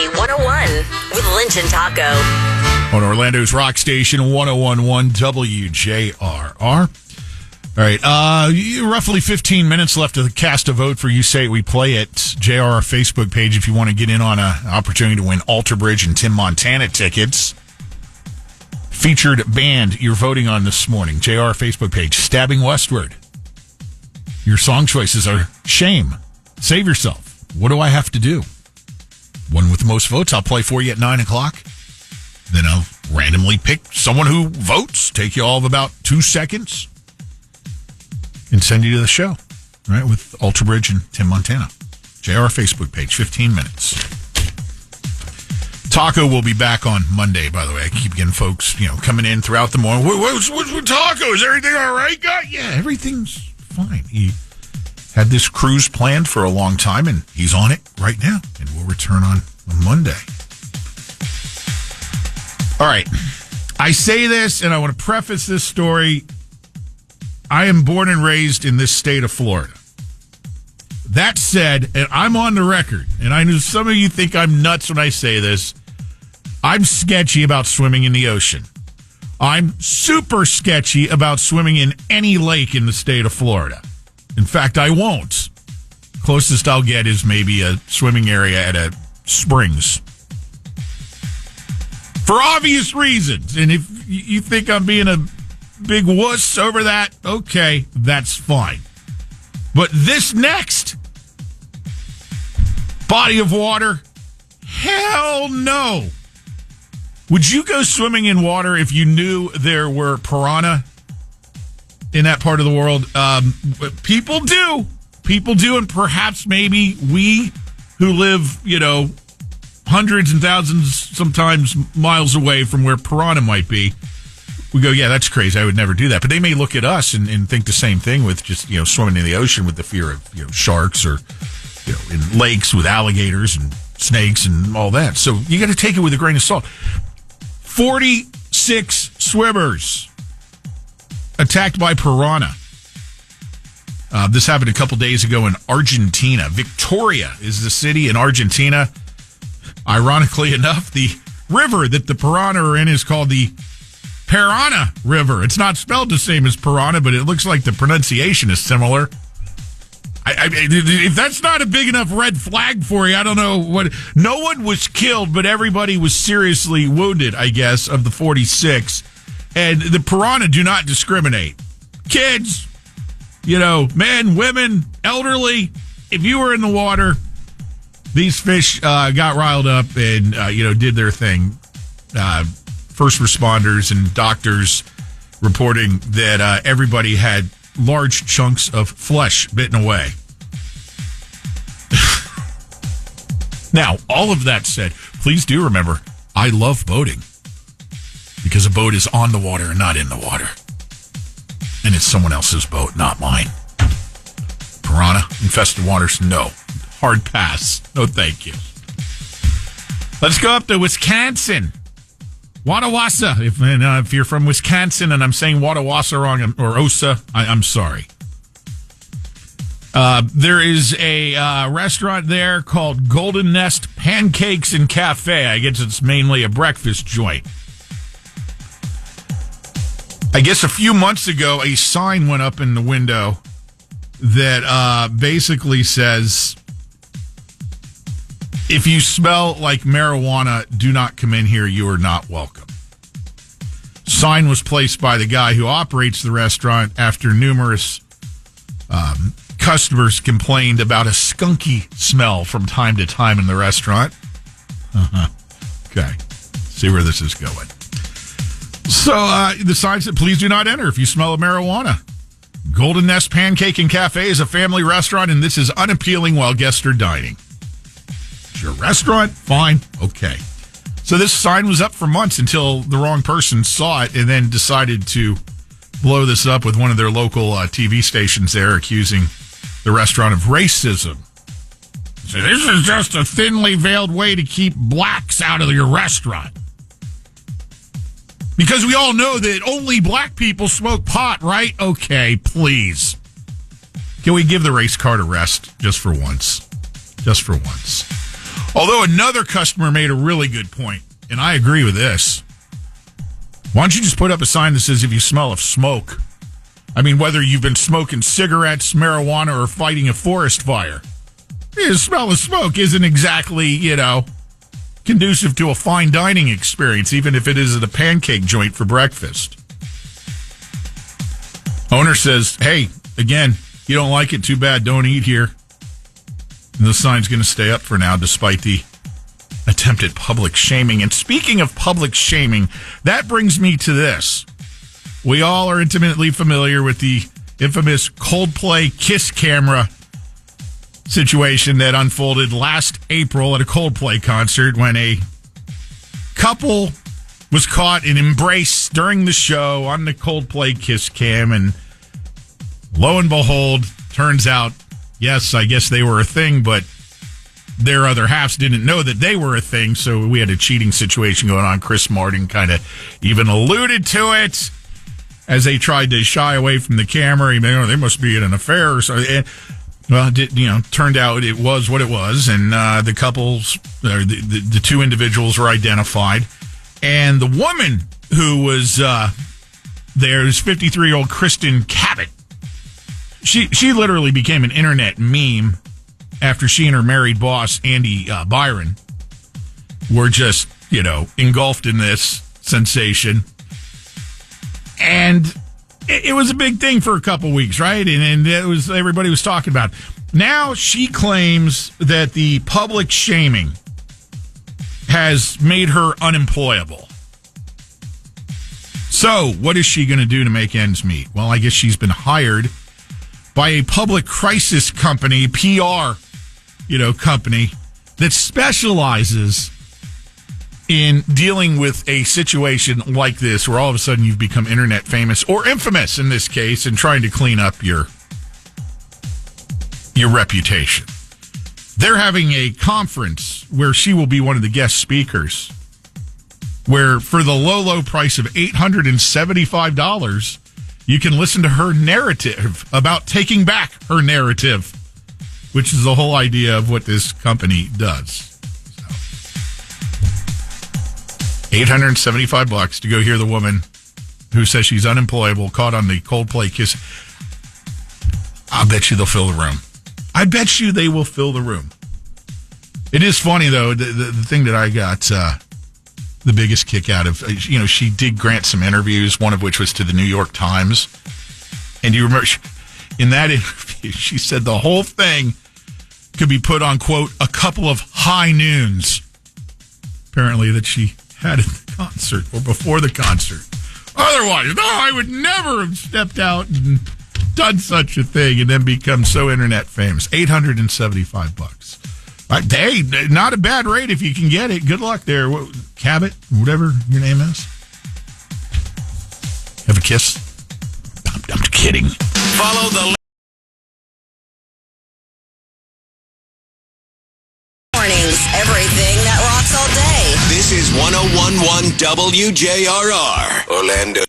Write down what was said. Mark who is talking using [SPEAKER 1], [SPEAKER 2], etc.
[SPEAKER 1] 101 with Lynch and Taco.
[SPEAKER 2] On Orlando's Rock Station, 101.1 WJRR. All right, roughly 15 minutes left to cast a vote for You Say It, We Play It. JRR Facebook page if you want to get in on an opportunity to win Alter Bridge and Tim Montana tickets. Featured band you're voting on this morning, JRR Facebook page, Stabbing Westward. Your song choices are Shame, Save Yourself, What Do I Have to Do? One with the most votes I'll play for you at 9 o'clock. Then I'll randomly pick someone who votes, take you all of about 2 seconds, and send you to the show, right, with Alter Bridge and Tim Montana. JR Facebook page, 15 minutes. Taco will be back on Monday, by the way. I keep getting folks, coming in throughout the morning. What's with Taco? Is everything all right, guy? Yeah, everything's fine. He had this cruise planned for a long time, and he's on it right now, and we'll return on Monday. All right. I say this, and I want to preface this story. I am born and raised in this state of Florida. That said, and I'm on the record, and I know some of you think I'm nuts when I say this, I'm sketchy about swimming in the ocean. I'm super sketchy about swimming in any lake in the state of Florida. In fact, I won't. Closest I'll get is maybe a swimming area at a springs. For obvious reasons. And if you think I'm being a big wuss over that, okay, that's fine. But this next body of water, hell no. Would you go swimming in water if you knew there were piranha in that part of the world? People do. People do, and perhaps maybe we who live, hundreds and thousands, sometimes miles away from where piranha might be, we go, yeah, that's crazy. I would never do that. But they may look at us and think the same thing with just, swimming in the ocean with the fear of, sharks or, in lakes with alligators and snakes and all that. So you got to take it with a grain of salt. 46 swimmers attacked by piranha. This happened a couple days ago in Argentina. Victoria is the city in Argentina. Ironically enough, the river that the piranha are in is called the PIRANHA River. It's not spelled the same as piranha, but it looks like the pronunciation is similar. If that's not a big enough red flag for you, I don't know what. No one was killed, but everybody was seriously wounded, I guess, of the 46. And the piranha do not discriminate. Kids, men, women, elderly. If you were in the water, these fish got riled up and, did their thing. First responders and doctors reporting that everybody had large chunks of flesh bitten away. Now, all of that said, please do remember, I love boating because a boat is on the water and not in the water. And it's someone else's boat, not mine. Piranha, infested waters, no. Hard pass. No, thank you. Let's go up to Wisconsin. Wadawassa. If you're from Wisconsin and I'm saying Wadawassa wrong, or Osa, I'm sorry. There is a restaurant there called Golden Nest Pancakes and Cafe. I guess it's mainly a breakfast joint. I guess a few months ago, a sign went up in the window that basically says, if you smell like marijuana, do not come in here. You are not welcome. Sign was placed by the guy who operates the restaurant after numerous customers complained about a skunky smell from time to time in the restaurant. Okay. See where this is going. So the sign said, please do not enter if you smell of marijuana. Golden Nest Pancake and Cafe is a family restaurant, and this is unappealing while guests are dining. It's your restaurant? Fine. Okay. So this sign was up for months until the wrong person saw it and then decided to blow this up with one of their local TV stations there, accusing the restaurant of racism. So this is just a thinly veiled way to keep blacks out of your restaurant. Because we all know that only black people smoke pot, right? Okay, please. Can we give the race card a rest just for once? Just for once. Although another customer made a really good point, and I agree with this. Why don't you just put up a sign that says if you smell of smoke? I mean, whether you've been smoking cigarettes, marijuana, or fighting a forest fire. The smell of smoke isn't exactly, conducive to a fine dining experience, even if it is at a pancake joint for breakfast. Owner says, hey, again, you don't like it, too bad, don't eat here. And the sign's going to stay up for now, despite the attempted public shaming. And speaking of public shaming, that brings me to this. We all are intimately familiar with the infamous Coldplay kiss camera situation that unfolded last April at a Coldplay concert when a couple was caught in embrace during the show on the Coldplay kiss cam, and lo and behold, turns out, yes, I guess they were a thing, but their other halves didn't know that they were a thing, so we had a cheating situation going on. Chris Martin kind of even alluded to it as they tried to shy away from the camera. They must be in an affair or something. Well, turned out it was what it was, and the couples, the two individuals were identified. And the woman who was there is 53-year-old Kristen Cabot. She literally became an internet meme after she and her married boss, Andy Byron, were just, engulfed in this sensation. And it was a big thing for a couple weeks, right? And it was, everybody was talking about it. Now she claims that the public shaming has made her unemployable. So what is she going to do to make ends meet? Well, I guess she's been hired by a public crisis company, PR, company that specializes in dealing with a situation like this, where all of a sudden you've become internet famous, or infamous in this case, and trying to clean up your reputation. They're having a conference where she will be one of the guest speakers, where for the low price of $875, you can listen to her narrative about taking back her narrative, which is the whole idea of what this company does. $875 to go hear the woman who says she's unemployable, caught on the Coldplay kiss. I'll bet you they'll fill the room. I bet you they will fill the room. It is funny, though, the thing that I got the biggest kick out of, she did grant some interviews, one of which was to the New York Times. And you remember, in that interview, she said the whole thing could be put on, quote, a couple of high noons, apparently, that she had at the concert or before the concert. Otherwise, no, I would never have stepped out and done such a thing and then become so internet famous. $875. Hey, not a bad rate if you can get it. Good luck there. Cabot, whatever your name is. Have a kiss? I'm kidding.
[SPEAKER 3] Follow the
[SPEAKER 1] Mornings, everything that rocks all day.
[SPEAKER 3] This is 101.1 WJRR, Orlando.